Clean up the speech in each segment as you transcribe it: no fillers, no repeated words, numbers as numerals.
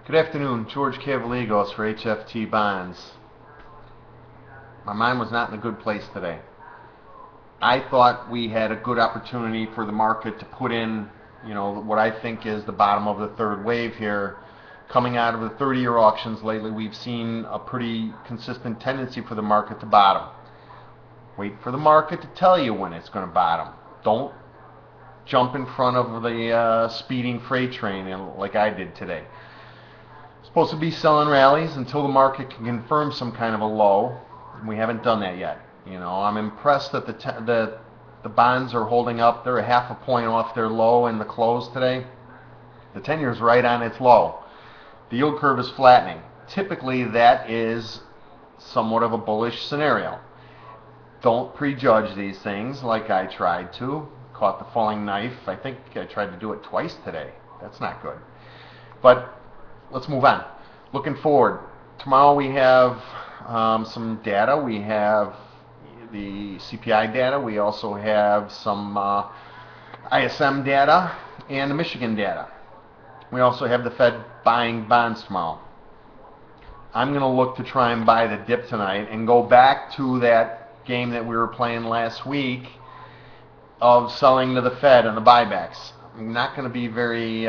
Good afternoon, George Cavaligos for HFT Bonds. My mind was not in a good place today. I thought we had a good opportunity for the market to put in, what I think is the bottom of the third wave here. Coming out of the 30-year auctions lately, we've seen a pretty consistent tendency for the market to bottom. Wait for the market to tell you when it's going to bottom. Don't jump in front of the speeding freight train like I did today. Supposed to be selling rallies until the market can confirm some kind of a low, and we haven't done that yet. I'm impressed that the bonds are holding up. They're a half a point off their low in the close today. The 10-year is right on its low. The yield curve is flattening. Typically, that is somewhat of a bullish scenario. Don't prejudge these things like I tried to. Caught the falling knife. I think I tried to do it twice today. That's not good. But let's move on. Looking forward. Tomorrow we have some data. We have the CPI data. We also have some ISM data and the Michigan data. We also have the Fed buying bonds tomorrow. I'm going to look to try and buy the dip tonight and go back to that game that we were playing last week of selling to the Fed and the buybacks. I'm not going to be very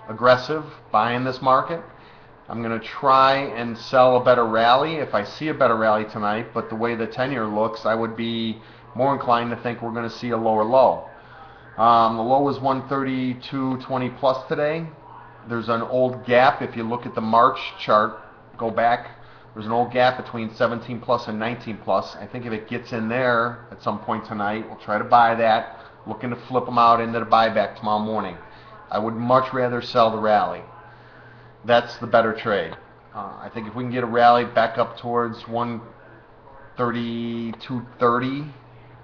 aggressive buying this market. I'm going to try and sell a better rally if I see a better rally tonight, but the way the 10-year looks, I would be more inclined to think we're going to see a lower low. The low was 132.20 plus today. There's an old gap. If you look at the March chart, go back, there's an old gap between 17 plus and 19 plus. I think if it gets in there at some point tonight, we'll try to buy that, looking to flip them out into the buyback tomorrow morning. I would much rather sell the rally. That's the better trade. I think if we can get a rally back up towards 132.30,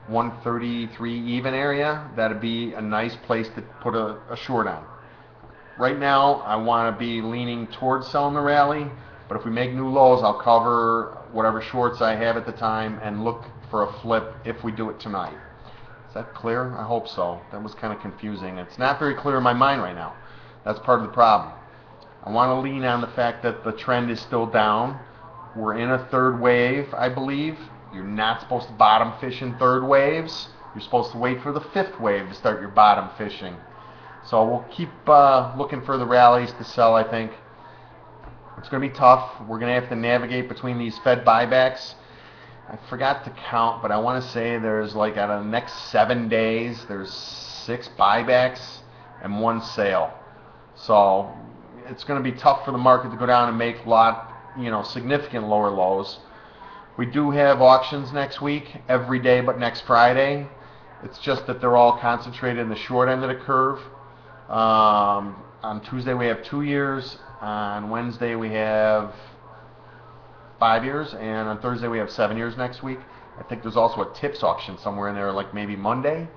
133 even area, that'd be a nice place to put a short on. Right now, I want to be leaning towards selling the rally, but if we make new lows, I'll cover whatever shorts I have at the time and look for a flip if we do it tonight. Is that clear? I hope so. That was kind of confusing. It's not very clear in my mind right now. That's part of the problem. I want to lean on the fact that the trend is still down. We're in a third wave, I believe. You're not supposed to bottom fish in third waves. You're supposed to wait for the fifth wave to start your bottom fishing. So we'll keep looking for the rallies to sell, I think. It's going to be tough. We're going to have to navigate between these Fed buybacks. I forgot to count, but I want to say there's out of the next 7 days, there's 6 buybacks and 1 sale. So it's going to be tough for the market to go down and make significant lower lows. We do have auctions next week, every day but next Friday. It's just that they're all concentrated in the short end of the curve. On Tuesday we have 2 years. On Wednesday we have 5 years, and on Thursday we have 7 years next week. I think there's also a tips auction somewhere in there, like maybe Monday.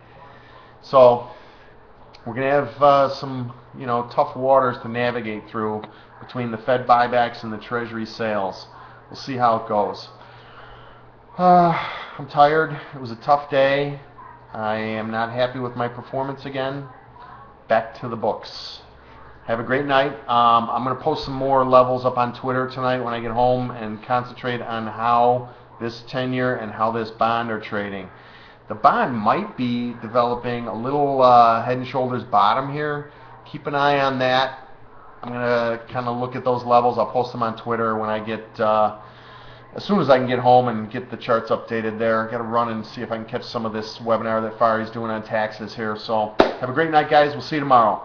So we're going to have some, tough waters to navigate through between the Fed buybacks and the Treasury sales. We'll see how it goes. I'm tired. It was a tough day. I am not happy with my performance again. Back to the books. Have a great night. I'm going to post some more levels up on Twitter tonight when I get home and concentrate on how this 10-year and how this bond are trading. The bond might be developing a little head and shoulders bottom here. Keep an eye on that. I'm going to kind of look at those levels. I'll post them on Twitter when I get, as soon as I can get home and get the charts updated there. Got to run and see if I can catch some of this webinar that Fari's doing on taxes here. So have a great night, guys. We'll see you tomorrow.